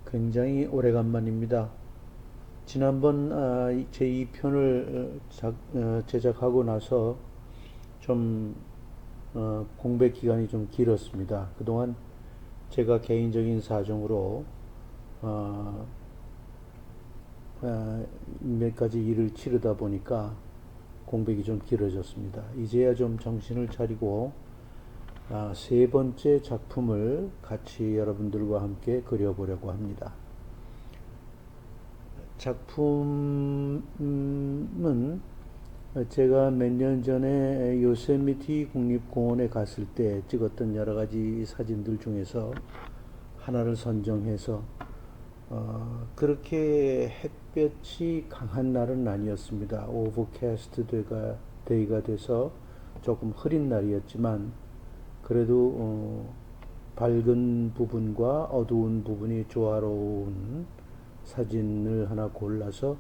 굉장히 오래간만입니다. 지난번 제2편을 제작하고 나서 좀 공백 기간이 좀 길었습니다. 그동안 제가 개인적인 사정으로 어, 몇 가지 일을 치르다 보니까 공백이 좀 길어졌습니다. 이제야 좀 정신을 차리고 세 번째 작품을 같이 여러분들과 함께 그려보려고 합니다. 작품은 제가 몇 년 전에 요세미티 국립공원에 갔을 때 찍었던 여러 가지 사진들 중에서 하나를 선정해서 그렇게 햇볕이 강한 날은 아니었습니다. 오버캐스트 데이가 돼서 조금 흐린 날이었지만 그래도 밝은 부분과 어두운 부분이 조화로운 사진을 하나 골라서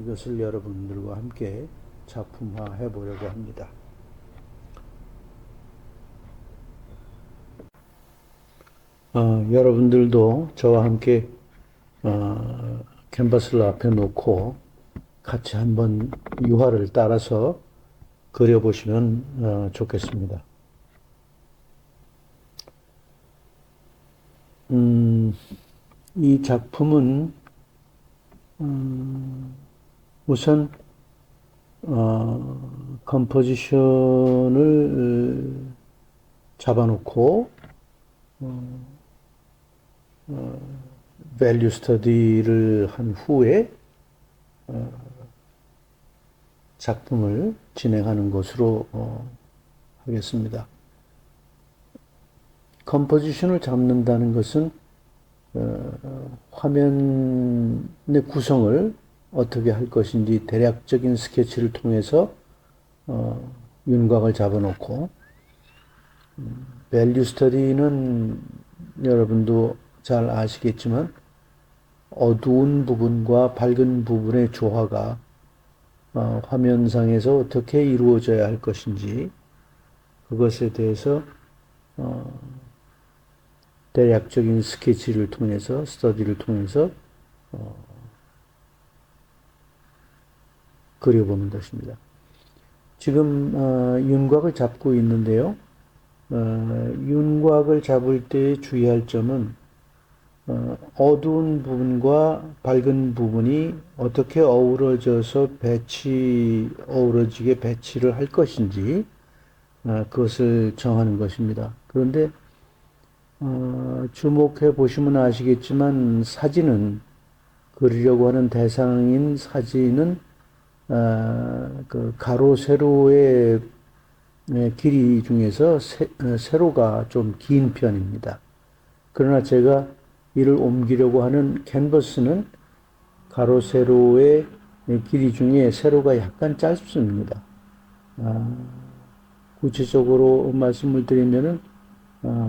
이것을 여러분들과 함께 작품화해 보려고 합니다. 여러분들도 저와 함께 캔버스를 앞에 놓고 같이 한번 유화를 따라서 그려보시면 좋겠습니다. 이 작품은 우선 컴포지션을 잡아놓고 밸류 스터디를 한 후에 작품을 진행하는 것으로 하겠습니다. 컴포지션을 잡는다는 것은 화면의 구성을 어떻게 할 것인지 대략적인 스케치를 통해서 윤곽을 잡아놓고 밸류 스터디는 여러분도 잘 아시겠지만 어두운 부분과 밝은 부분의 조화가 화면상에서 어떻게 이루어져야 할 것인지 그것에 대해서 대략적인 스케치를 통해서 스터디를 통해서 그려보는 것입니다. 지금 윤곽을 잡고 있는데요. 윤곽을 잡을 때 주의할 점은 어두운 부분과 밝은 부분이 어떻게 어우러지게 배치를 할 것인지 그것을 정하는 것입니다. 그런데 주목해 보시면 아시겠지만 그리려고 하는 대상인 사진은 그 가로 세로의 길이 중에서 세로가 좀 긴 편입니다. 그러나 제가 이를 옮기려고 하는 캔버스는 가로 세로의 길이 중에 세로가 약간 짧습니다. 구체적으로 말씀을 드리면은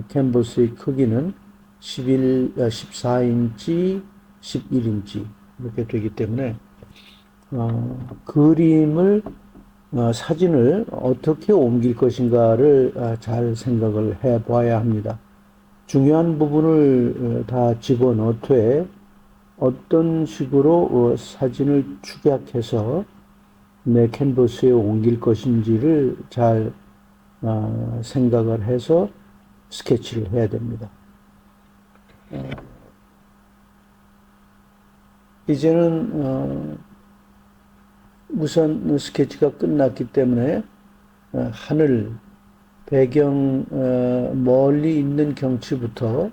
캔버스의 크기는 14인치, 11인치 이렇게 되기 때문에 사진을 어떻게 옮길 것인가를 잘 생각을 해 봐야 합니다. 중요한 부분을 다 집어넣되 어떤 식으로 사진을 축약해서 내 캔버스에 옮길 것인지를 잘 생각을 해서 스케치를 해야 됩니다. 이제는 우선 스케치가 끝났기 때문에 하늘, 배경, 멀리 있는 경치부터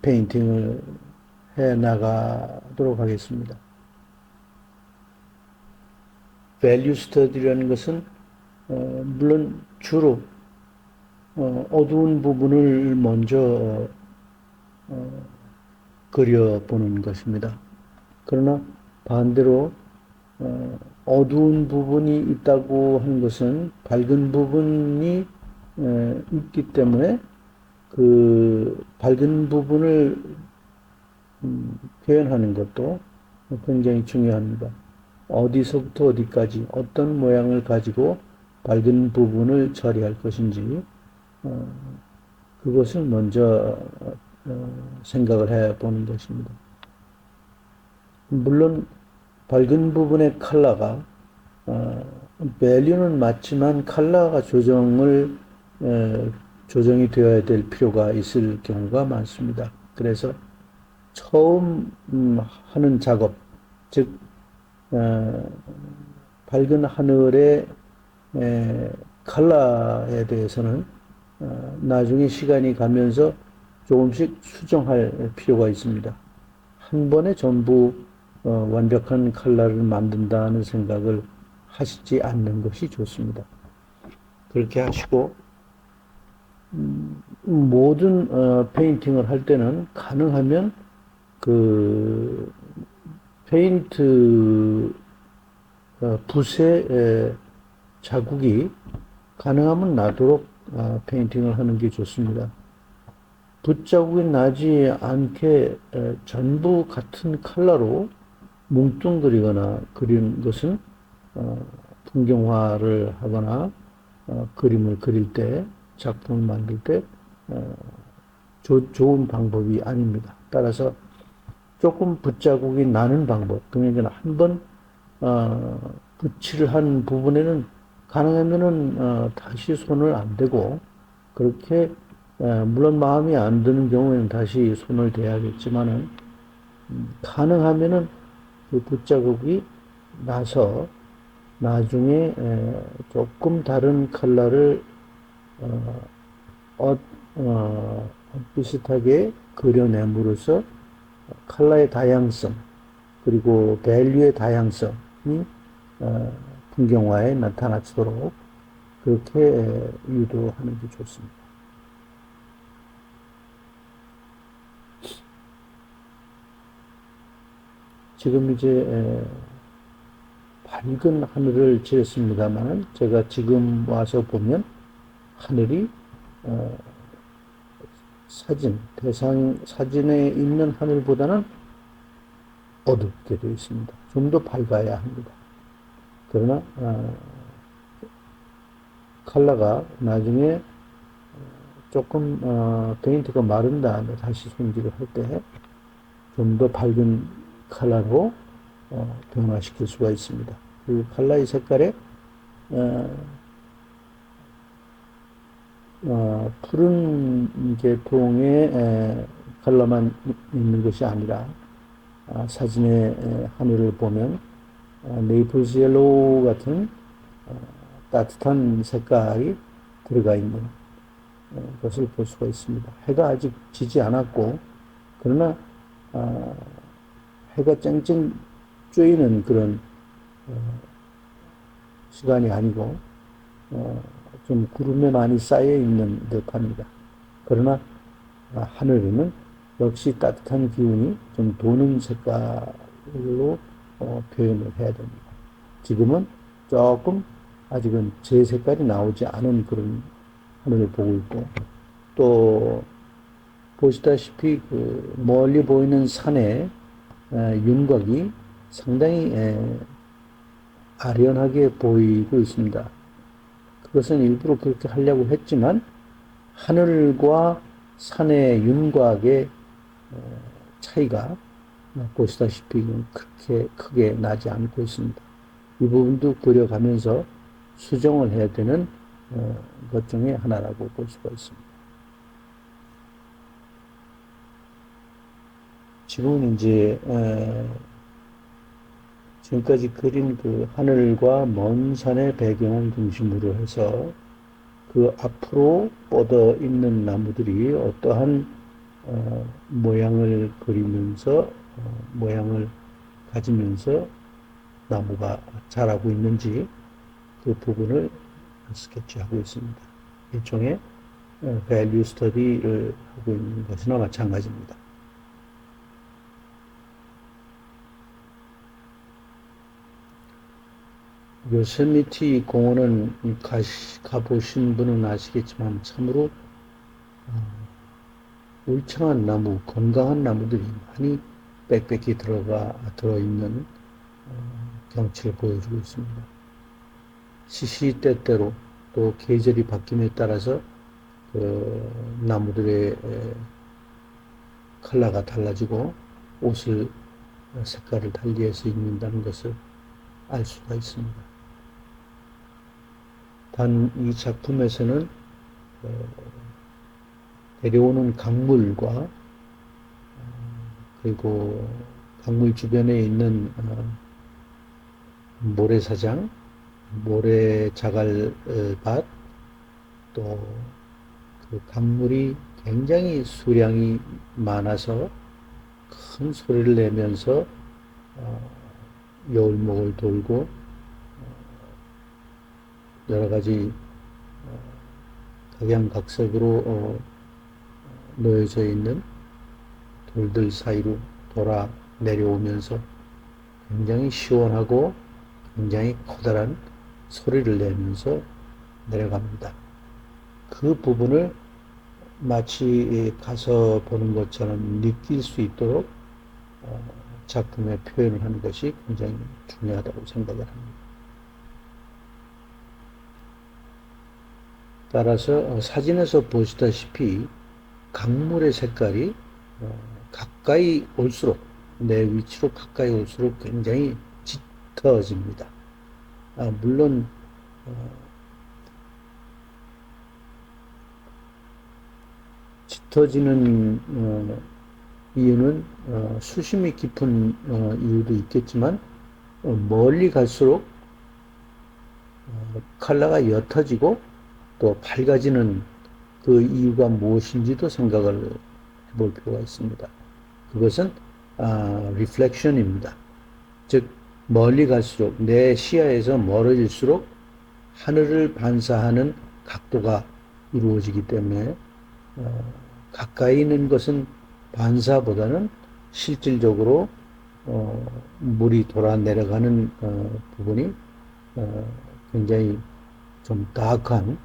페인팅을 해 나가도록 하겠습니다. 밸류 스터디라는 것은 물론 주로 어두운 부분을 먼저 그려보는 것입니다. 그러나 반대로 어두운 부분이 있다고 하는 것은 밝은 부분이 있기 때문에 그 밝은 부분을 표현하는 것도 굉장히 중요합니다. 어디서부터 어디까지 어떤 모양을 가지고 밝은 부분을 처리할 것인지 그것을 먼저 생각을 해 보는 것입니다. 물론 밝은 부분의 컬러가 밸류는 맞지만 컬러가 조정이 되어야 될 필요가 있을 경우가 많습니다. 그래서 처음 하는 작업, 즉 밝은 하늘의 컬러에 대해서는 나중에 시간이 가면서 조금씩 수정할 필요가 있습니다. 한 번에 전부 완벽한 컬러를 만든다는 생각을 하시지 않는 것이 좋습니다. 그렇게 하시고 모든 페인팅을 할 때는 가능하면 그 페인트 붓의 자국이 가능하면 나도록 페인팅을 하는 게 좋습니다. 붓 자국이 나지 않게 전부 같은 컬러로 뭉뚱그리거나 그린 것은 풍경화를 하거나 그림을 그릴 때, 작품을 만들 때 좋은 방법이 아닙니다. 따라서 조금 붓자국이 나는 방법, 그러니까 한번 붓칠을 한 부분에는 가능하면은 다시 손을 안 대고, 그렇게 물론 마음이 안 드는 경우에는 다시 손을 대야겠지만은 가능하면은 그 붓자국이 나서 나중에 조금 다른 컬러를 비슷하게 그려냄으로써 컬러의 다양성 그리고 밸류의 다양성이 풍경화에 나타나도록 그렇게 유도하는 게 좋습니다. 지금 이제 밝은 하늘을 지었습니다만 제가 지금 와서 보면 하늘이 사진에 있는 하늘보다는 어둡게 되어 있습니다. 좀 더 밝아야 합니다. 그러나 컬러가 나중에 조금 페인트가 마른 다음에 다시 손질을 할 때 좀 더 밝은 컬러로 변화시킬 수가 있습니다. 그 컬러의 색깔에 푸른 계통의 컬러만 있는 것이 아니라 사진의 하늘을 보면 네이플스 옐로우 같은 따뜻한 색깔이 들어가 있는 것을 볼 수가 있습니다. 해가 아직 지지 않았고 그러나 해가 쨍쨍 쬐이는 그런 시간이 아니고 좀 구름에 많이 쌓여 있는 듯합니다. 그러나 하늘에는 역시 따뜻한 기운이 좀 도는 색깔로 표현을 해야 됩니다. 지금은 조금 아직은 제 색깔이 나오지 않은 그런 하늘을 보고 있고, 또 보시다시피 그 멀리 보이는 산의 윤곽이 상당히 아련하게 보이고 있습니다. 그것은 일부러 그렇게 하려고 했지만 하늘과 산의 윤곽의 차이가 보시다시피 그렇게 크게 나지 않고 있습니다. 이 부분도 그려가면서 수정을 해야 되는 것 중에 하나라고 볼 수가 있습니다. 지금은 이제 지금까지 그린 그 하늘과 먼 산의 배경을 중심으로 해서 그 앞으로 뻗어 있는 나무들이 어떠한 모양을 그리면서 모양을 가지면서 나무가 자라고 있는지 그 부분을 스케치하고 있습니다. 일종의 밸류 스터디를 하고 있는 것이나 마찬가지입니다. 요세미티 공원은 가보신 분은 아시겠지만 참으로 울창한 나무, 건강한 나무들이 많이 빽빽히 들어있는 경치를 보여주고 있습니다. 시시때때로 또 계절이 바뀜에 따라서 그 나무들의 컬러가 달라지고 옷을 색깔을 달리해서 입는다는 것을 알 수가 있습니다. 단 이 작품에서는 내려오는 강물과 그리고 강물 주변에 있는 모래사장, 모래자갈밭, 또 그 강물이 굉장히 수량이 많아서 큰 소리를 내면서 여울목을 돌고 여러 가지 각양각색으로 놓여져 있는 돌들 사이로 돌아 내려오면서 굉장히 시원하고 굉장히 커다란 소리를 내면서 내려갑니다. 그 부분을 마치 가서 보는 것처럼 느낄 수 있도록 작품에 표현을 하는 것이 굉장히 중요하다고 생각을 합니다. 따라서 사진에서 보시다시피 강물의 색깔이 가까이 올수록, 내 위치로 가까이 올수록 굉장히 짙어집니다. 물론 짙어지는 이유는 수심이 깊은 이유도 있겠지만 멀리 갈수록 컬러가 옅어지고 또 밝아지는 그 이유가 무엇인지도 생각을 해볼 필요가 있습니다. 그것은 리플렉션입니다. 즉 멀리 갈수록 내 시야에서 멀어질수록 하늘을 반사하는 각도가 이루어지기 때문에 가까이 있는 것은 반사보다는 실질적으로 물이 돌아 내려가는 부분이 굉장히 좀 다크한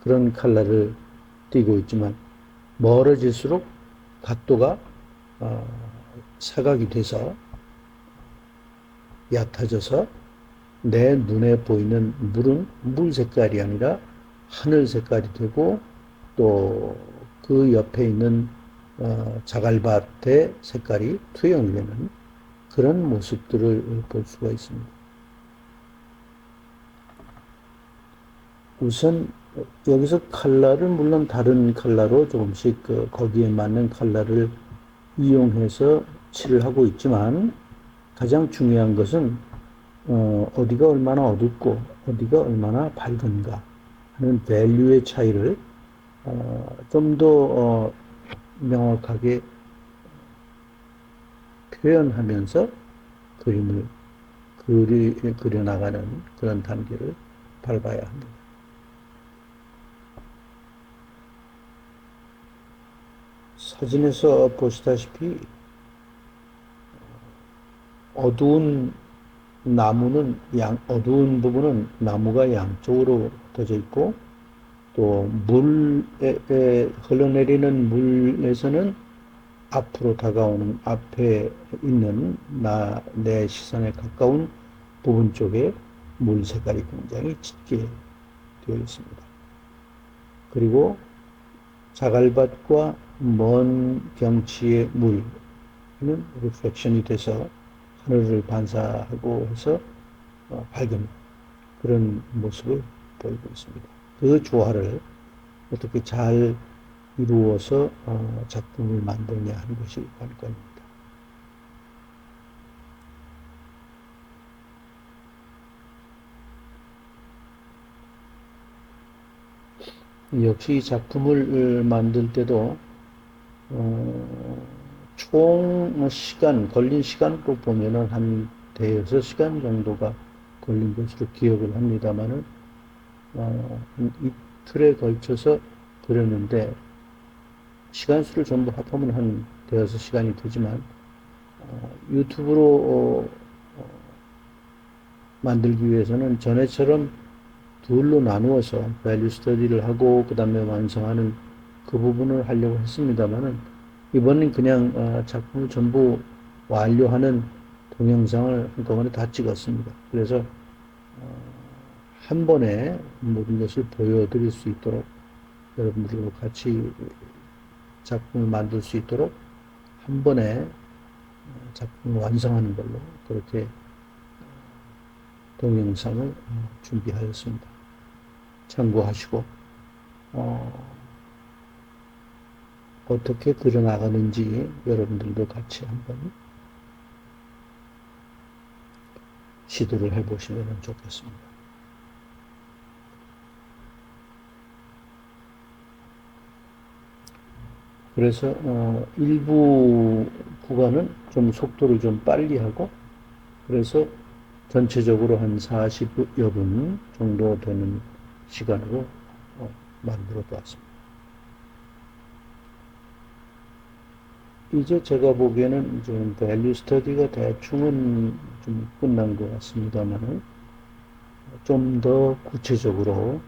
그런 컬러를 띠고 있지만 멀어질수록 각도가 사각이 돼서 얕아져서 내 눈에 보이는 물은 물 색깔이 아니라 하늘 색깔이 되고 또 그 옆에 있는 자갈밭의 색깔이 투영이 되는 그런 모습들을 볼 수가 있습니다. 우선 여기서 컬러를 물론 다른 컬러로 조금씩 거기에 맞는 컬러를 이용해서 칠을 하고 있지만 가장 중요한 것은 어디가 얼마나 어둡고 어디가 얼마나 밝은가 하는 밸류의 차이를 좀 더 명확하게 표현하면서 그림을 그려나가는 그런 단계를 밟아야 합니다. 사진에서 보시다시피 어두운 나무는 어두운 부분은 나무가 양쪽으로 흩어져 있고 또 물에 흘러내리는 물에서는 앞으로 다가오는 앞에 있는 내 시선에 가까운 부분 쪽에 물 색깔이 굉장히 짙게 되어 있습니다. 그리고 자갈밭과 먼 경치의 물은 리플렉션이 돼서 하늘을 반사하고 해서 밝은 그런 모습을 보이고 있습니다. 그 조화를 어떻게 잘 이루어서 작품을 만드냐 하는 것이 관건입니다. 역시 작품을 만들 때도 총 걸린 시간으로 보면은 한 대여섯 시간 정도가 걸린 것으로 기억을 합니다만은 한 이틀에 걸쳐서 그렸는데 시간수를 전부 합하면 한 대여섯 시간이 되지만 유튜브로 만들기 위해서는 전에처럼 둘로 나누어서 밸류 스터디를 하고 그 다음에 완성하는 그 부분을 하려고 했습니다만은 이번엔 그냥 작품을 전부 완료하는 동영상을 한꺼번에 다 찍었습니다. 그래서 한 번에 모든 것을 보여드릴 수 있도록 여러분들과 같이 작품을 만들 수 있도록 한 번에 작품을 완성하는 걸로 그렇게 동영상을 준비하였습니다. 참고하시고 어떻게 그려나가는지 여러분들도 같이 한번 시도를 해보시면 좋겠습니다. 그래서 일부 구간은 좀 속도를 좀 빨리 하고 그래서 전체적으로 한 40여 분 정도 되는 시간으로 만들어 보았습니다. 이제 제가 보기에는 좀 밸류 스터디가 대충은 좀 끝난 것 같습니다만은 좀 더 구체적으로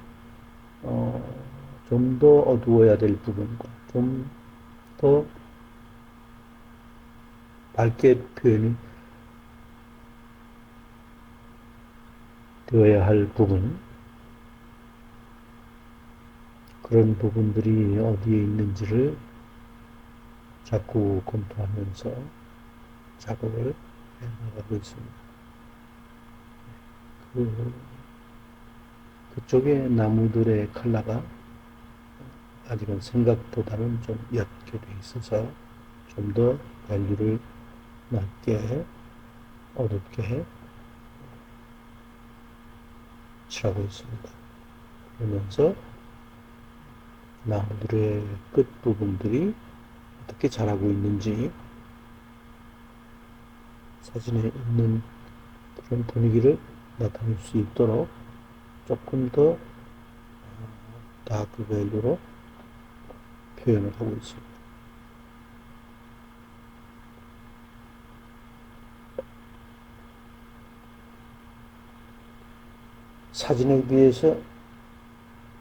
좀 더 어두워야 될 부분과 좀 더 밝게 표현이 되어야 할 부분 그런 부분들이 어디에 있는지를 자꾸 검토하면서 작업을 해나가고 있습니다. 그쪽의 나무들의 컬러가 아직은 생각보다는 좀 옅게 돼 있어서 좀 더 밸류를 낮게 어둡게 칠하고 있습니다. 그러면서 나무들의 끝부분들이 어떻게 자라고 있는지 사진에 있는 그런 분위기를 나타낼 수 있도록 조금 더 다크 밸류로 표현을 하고 있습니다. 사진에 비해서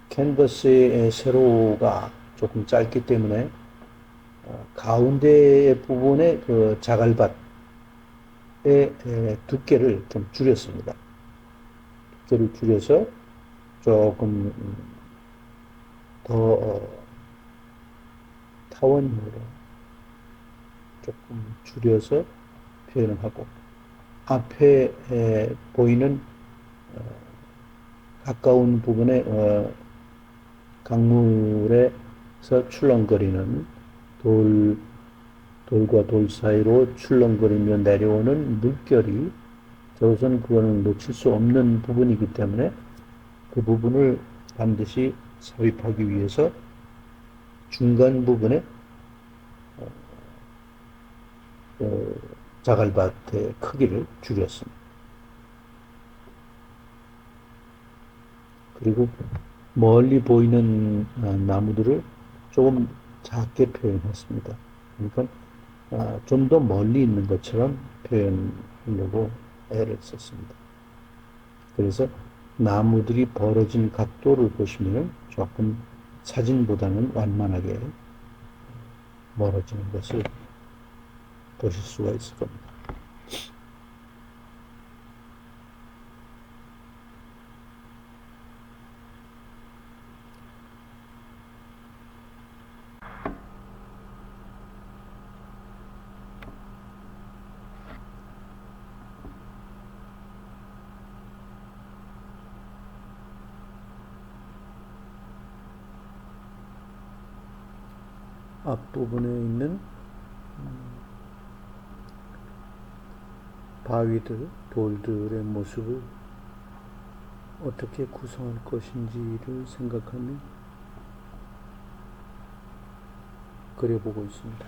캔버스의 세로가 조금 짧기 때문에 가운데 부분의 그 자갈밭의 두께를 좀 줄였습니다. 두께를 줄여서 조금 더 타원형으로 조금 줄여서 표현을 하고 앞에 보이는 가까운 부분에 강물에서 출렁거리는 돌과 돌 사이로 출렁거리며 내려오는 물결이 저우선 그거는 놓칠 수 없는 부분이기 때문에 그 부분을 반드시 삽입하기 위해서 중간 부분에 자갈밭의 크기를 줄였습니다. 그리고 멀리 보이는 나무들을 조금 작게 표현했습니다. 그러니까 좀 더 멀리 있는 것처럼 표현하려고 애를 썼습니다. 그래서 나무들이 벌어진 각도를 보시면 조금 사진보다는 완만하게 멀어지는 것을 보실 수가 있을 겁니다. 앞부분에 있는 바위들, 돌들의 모습을 어떻게 구성할 것인지를 생각하며 그려보고 있습니다.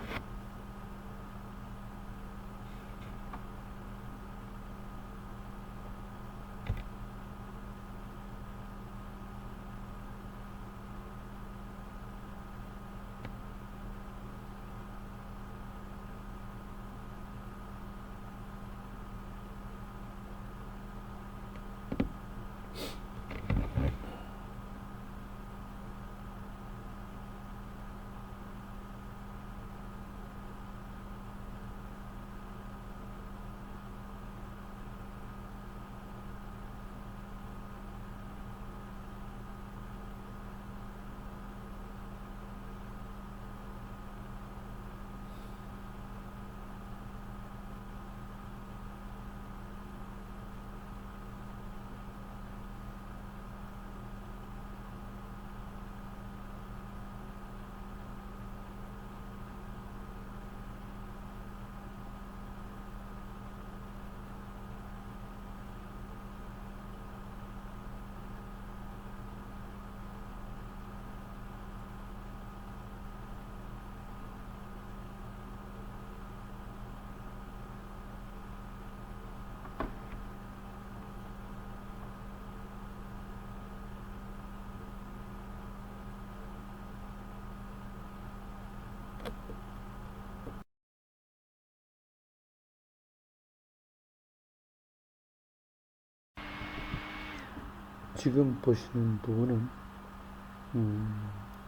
지금 보시는 부분은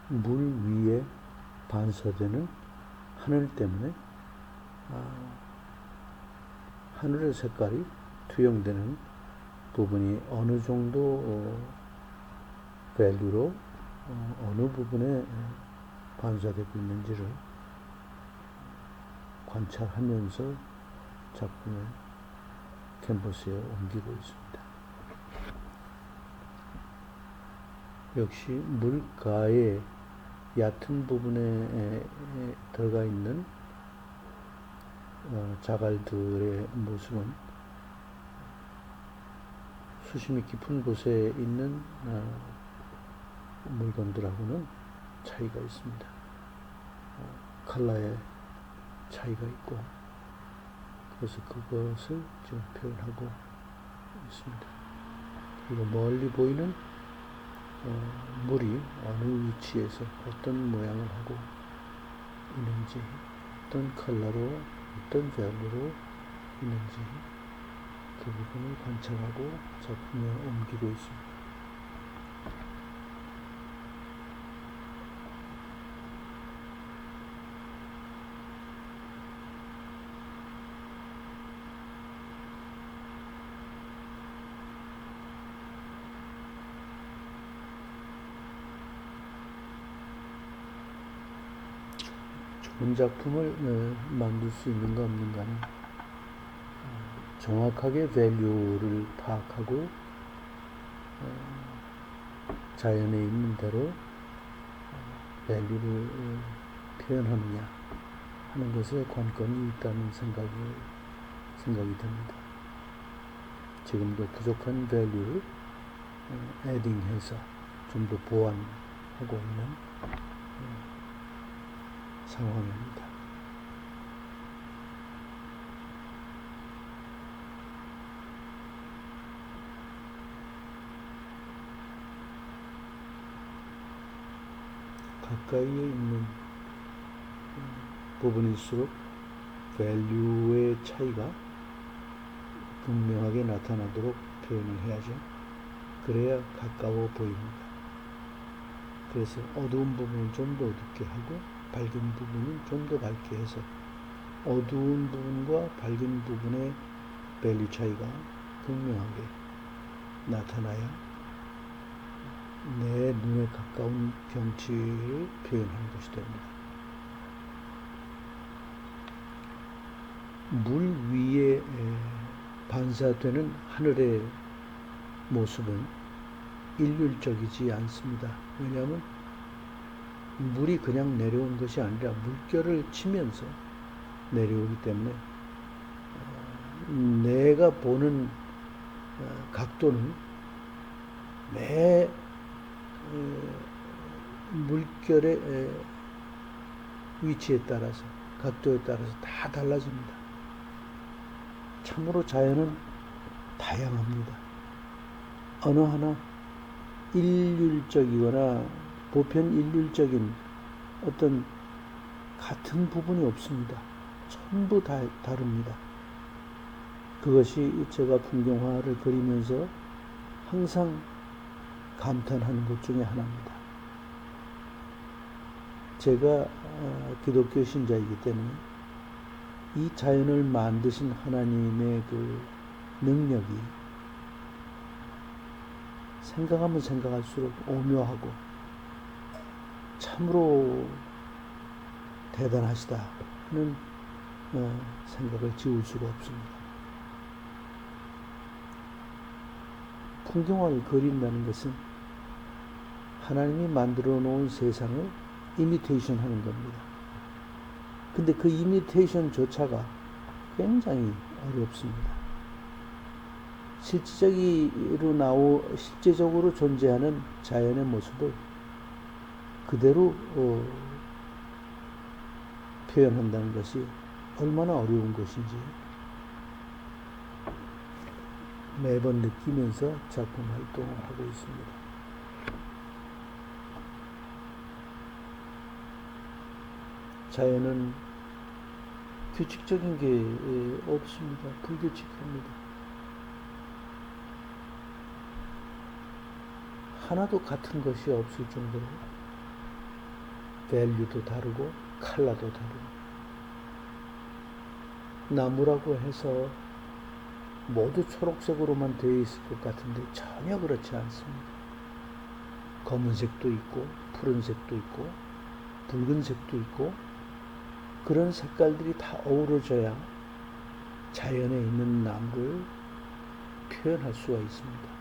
물 위에 반사되는 하늘 때문에 하늘의 색깔이 투영되는 부분이 어느 정도 밸류로 어느 부분에 반사되고 있는지를 관찰하면서 작품을 캔버스에 옮기고 있습니다. 역시 물가의 얕은 부분에 들어가 있는 자갈들의 모습은 수심이 깊은 곳에 있는 물건들하고는 차이가 있습니다. 컬러의 차이가 있고, 그래서 그것을 지금 표현하고 있습니다. 그리고 멀리 보이는 물이 어느 위치에서 어떤 모양을 하고 있는지, 어떤 컬러로, 어떤 밸류로 있는지 그 부분을 관찰하고 작품에 옮기고 있습니다. 좋은 작품을 만들 수 있는가 없는가는 정확하게 밸류를 파악하고 자연에 있는 대로 밸류를 표현하느냐 하는 것에 관건이 있다는 생각이 듭니다. 지금도 부족한 밸류를 애딩해서 좀 더 보완하고 있는 상황입니다. 가까이에 있는 부분일수록 밸류의 차이가 분명하게 나타나도록 표현을 해야죠. 그래야 가까워 보입니다. 그래서 어두운 부분은 좀 더 어둡게 하고 밝은 부분은 좀 더 밝게 해서 어두운 부분과 밝은 부분의 밸류 차이가 분명하게 나타나야 내 눈에 가까운 경치를 표현하는 것이 됩니다. 물 위에 반사되는 하늘의 모습은 일률적이지 않습니다. 왜냐하면 물이 그냥 내려온 것이 아니라 물결을 치면서 내려오기 때문에 내가 보는 각도는 매 물결의 위치에 따라서 각도에 따라서 다 달라집니다. 참으로 자연은 다양합니다. 어느 하나 일률적이거나 보편 일률적인 어떤 같은 부분이 없습니다. 전부 다 다릅니다. 그것이 제가 풍경화를 그리면서 항상 감탄하는 것 중에 하나입니다. 제가 기독교 신자이기 때문에 이 자연을 만드신 하나님의 그 능력이 생각하면 생각할수록 오묘하고 참으로 대단하시다 하는 생각을 지울 수가 없습니다. 풍경화를 그린다는 것은 하나님이 만들어 놓은 세상을 이미테이션 하는 겁니다. 근데 그 이미테이션조차가 굉장히 어렵습니다. 실제적으로 존재하는 자연의 모습을 그대로 표현한다는 것이 얼마나 어려운 것인지 매번 느끼면서 작품 활동을 하고 있습니다. 자연은 규칙적인 게 없습니다. 불규칙합니다. 하나도 같은 것이 없을 정도로 밸류도 다르고 컬러도 다르고, 나무라고 해서 모두 초록색으로만 되어 있을 것 같은데 전혀 그렇지 않습니다. 검은색도 있고 푸른색도 있고 붉은색도 있고, 그런 색깔들이 다 어우러져야 자연에 있는 나무를 표현할 수가 있습니다.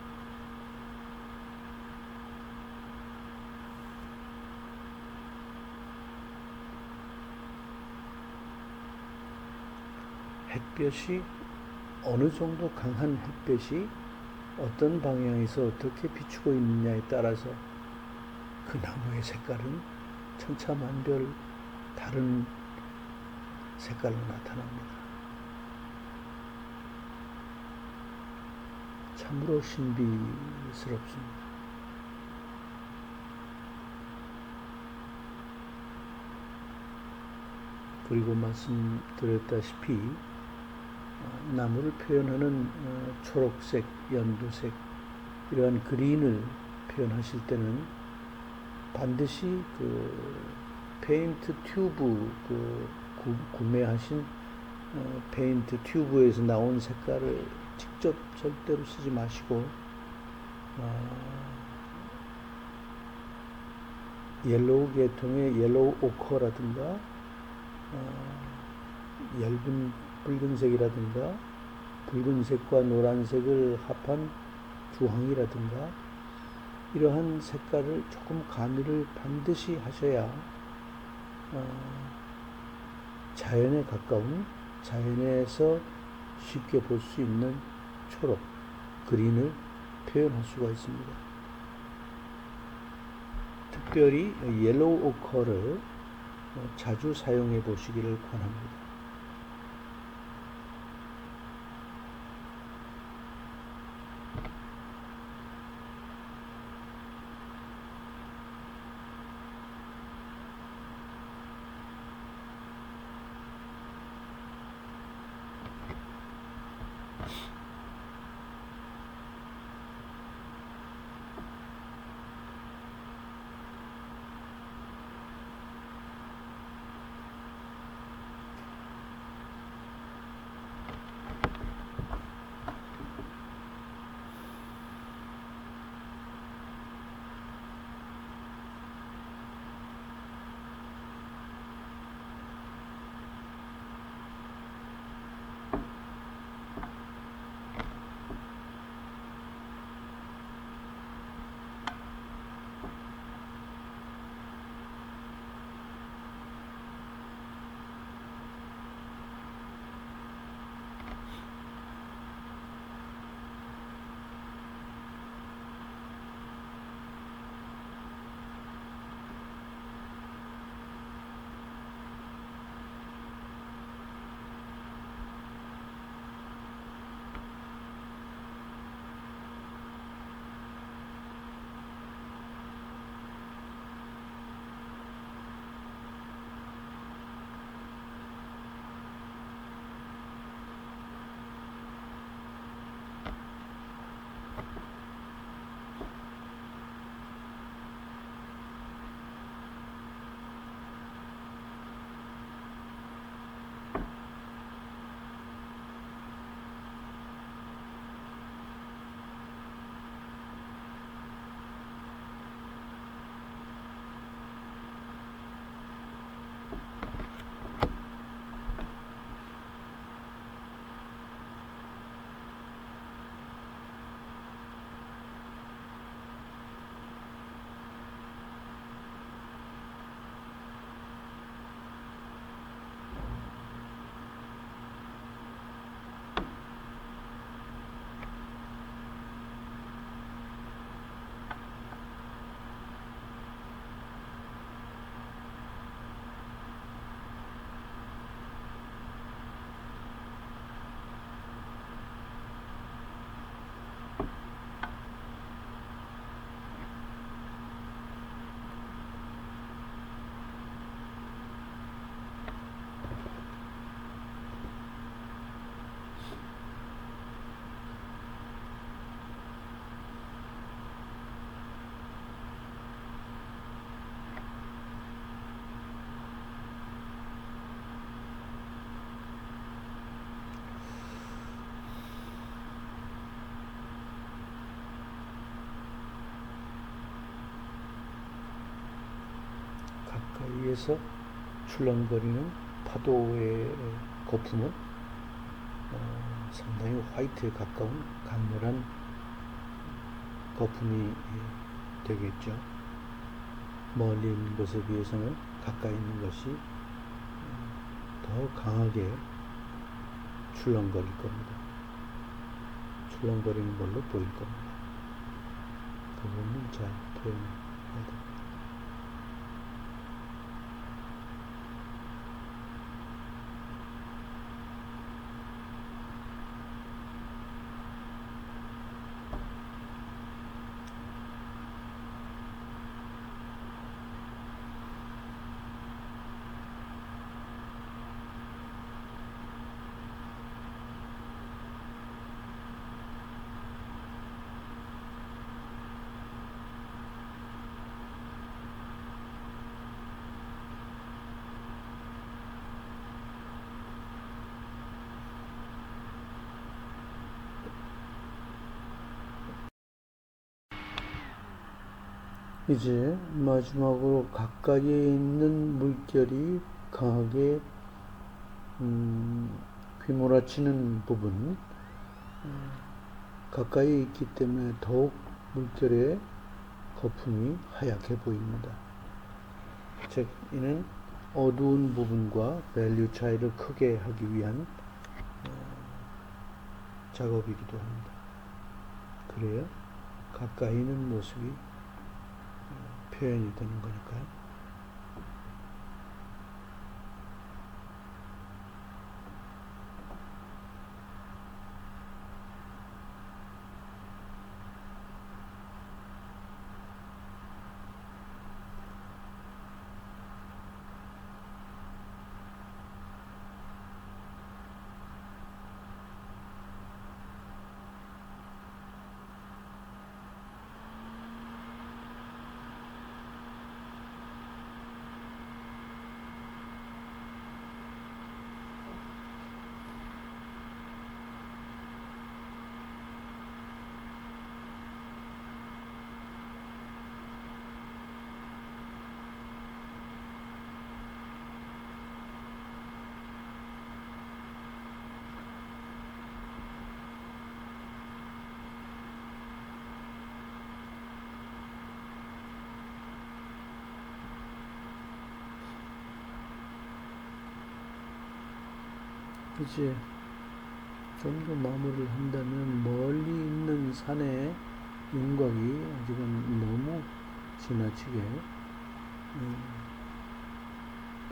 햇볕이 어느 정도 강한 햇볕이 어떤 방향에서 어떻게 비추고 있느냐에 따라서 그 나무의 색깔은 천차만별 다른 색깔로 나타납니다. 참으로 신비스럽습니다. 그리고 말씀드렸다시피 나무를 표현하는 초록색, 연두색, 이러한 그린을 표현하실 때는 반드시 그 페인트 튜브, 구매하신 페인트 튜브에서 나온 색깔을 직접 절대로 쓰지 마시고, 옐로우 계통의 옐로우 오커라든가 얇은 붉은색이라든가 붉은색과 노란색을 합한 주황이라든가 이러한 색깔을 조금 가미를 반드시 하셔야 자연에 가까운, 자연에서 쉽게 볼 수 있는 초록, 그린을 표현할 수가 있습니다. 특별히 옐로우 오커를 자주 사용해 보시기를 권합니다. 바다에서 출렁거리는 파도의 거품은 상당히 화이트에 가까운 강렬한 거품이 되겠죠. 멀리 있는 것에 비해서는 가까이 있는 것이 더 강하게 출렁거릴 겁니다. 출렁거리는 걸로 보일 겁니다. 그 부분은 잘 표현해야 됩니다. 이제 마지막으로 가까이에 있는 물결이 강하게 휘몰아치는 부분, 가까이 있기 때문에 더욱 물결의 거품이 하얗게 보입니다. 즉, 이는 어두운 부분과 밸류 차이를 크게 하기 위한 작업이기도 합니다. 그래야 가까이 있는 모습이 표현이 되는 거니까요. 이제 좀 더 마무리를 한다면 멀리 있는 산의 윤곽이 아직은 너무 지나치게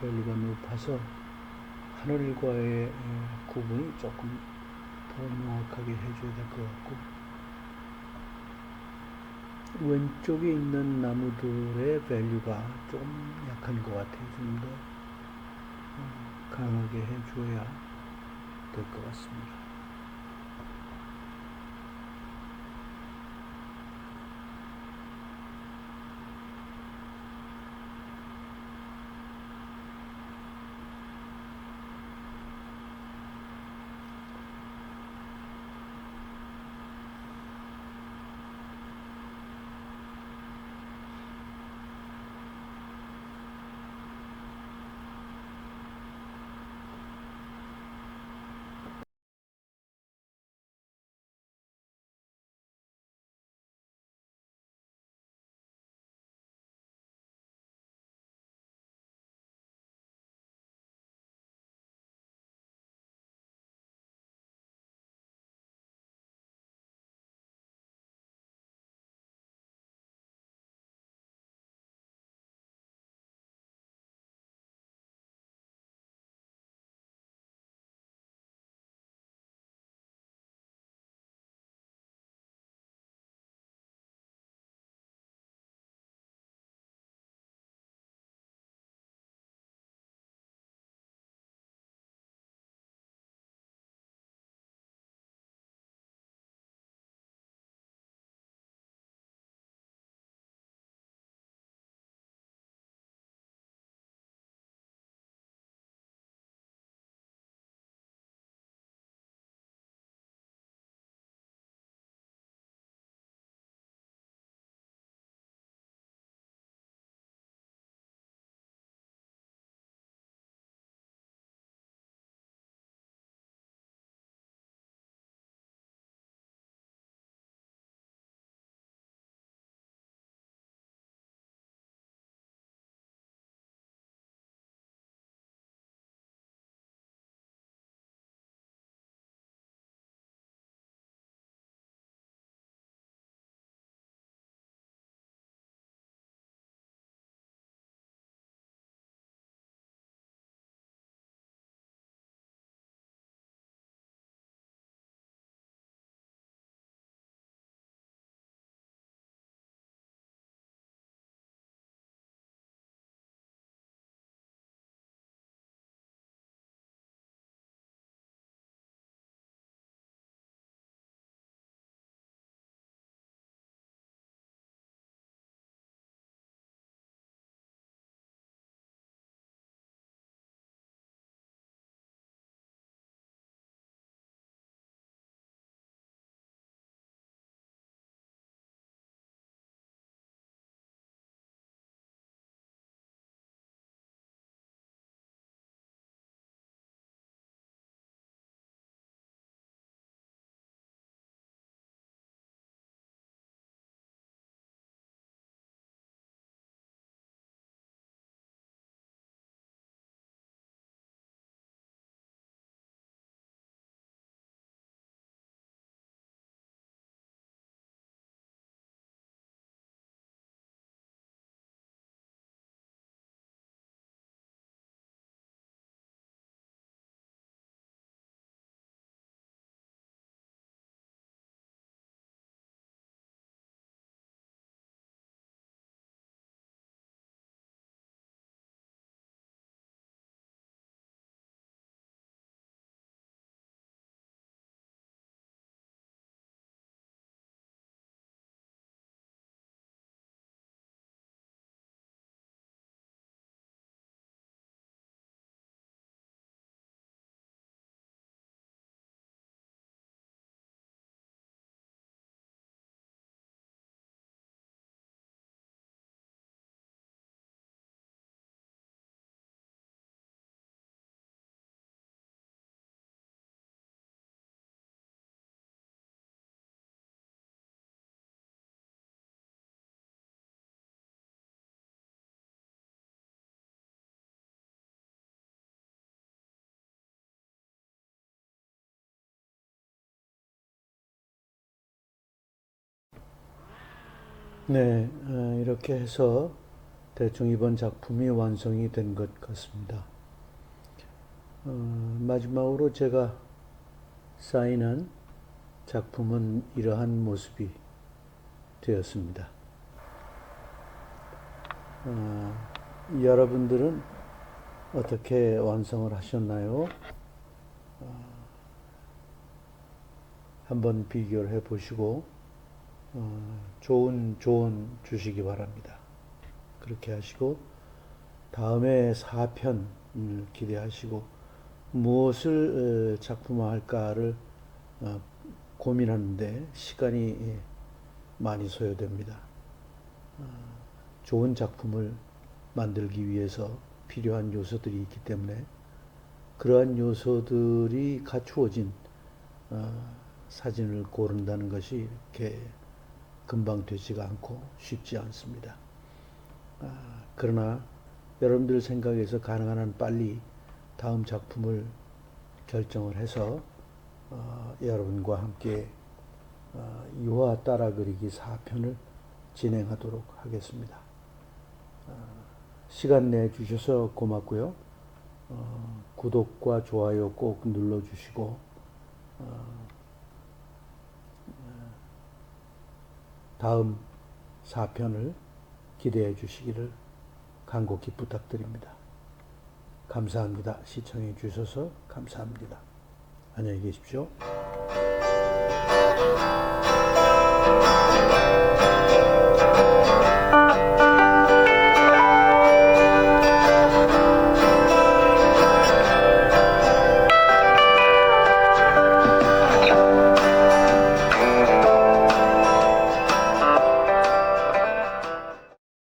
밸류가 높아서 하늘과의 구분이 조금 더 명확하게 해줘야 될 것 같고, 왼쪽에 있는 나무들의 밸류가 좀 약한 것 같아요. 좀 더 강하게 해줘야 될 것 같습니다. 네, 이렇게 해서 대충 이번 작품이 완성이 된 것 같습니다. 마지막으로 제가 사인한 작품은 이러한 모습이 되었습니다. 여러분들은 어떻게 완성을 하셨나요? 한번 비교를 해 보시고 좋은 조언 주시기 바랍니다. 그렇게 하시고 다음에 4편 기대하시고 무엇을 작품화할까를 고민하는데 시간이 많이 소요됩니다. 좋은 작품을 만들기 위해서 필요한 요소들이 있기 때문에 그러한 요소들이 갖추어진 사진을 고른다는 것이 이렇게 금방 되지가 않고 쉽지 않습니다. 그러나 여러분들 생각에서 가능한 한 빨리 다음 작품을 결정을 해서 여러분과 함께 유화 따라 그리기 4편을 진행하도록 하겠습니다. 시간 내주셔서 고맙고요. 구독과 좋아요 꼭 눌러주시고 다음 4편을 기대해 주시기를 간곡히 부탁드립니다. 감사합니다. 시청해 주셔서 감사합니다. 안녕히 계십시오.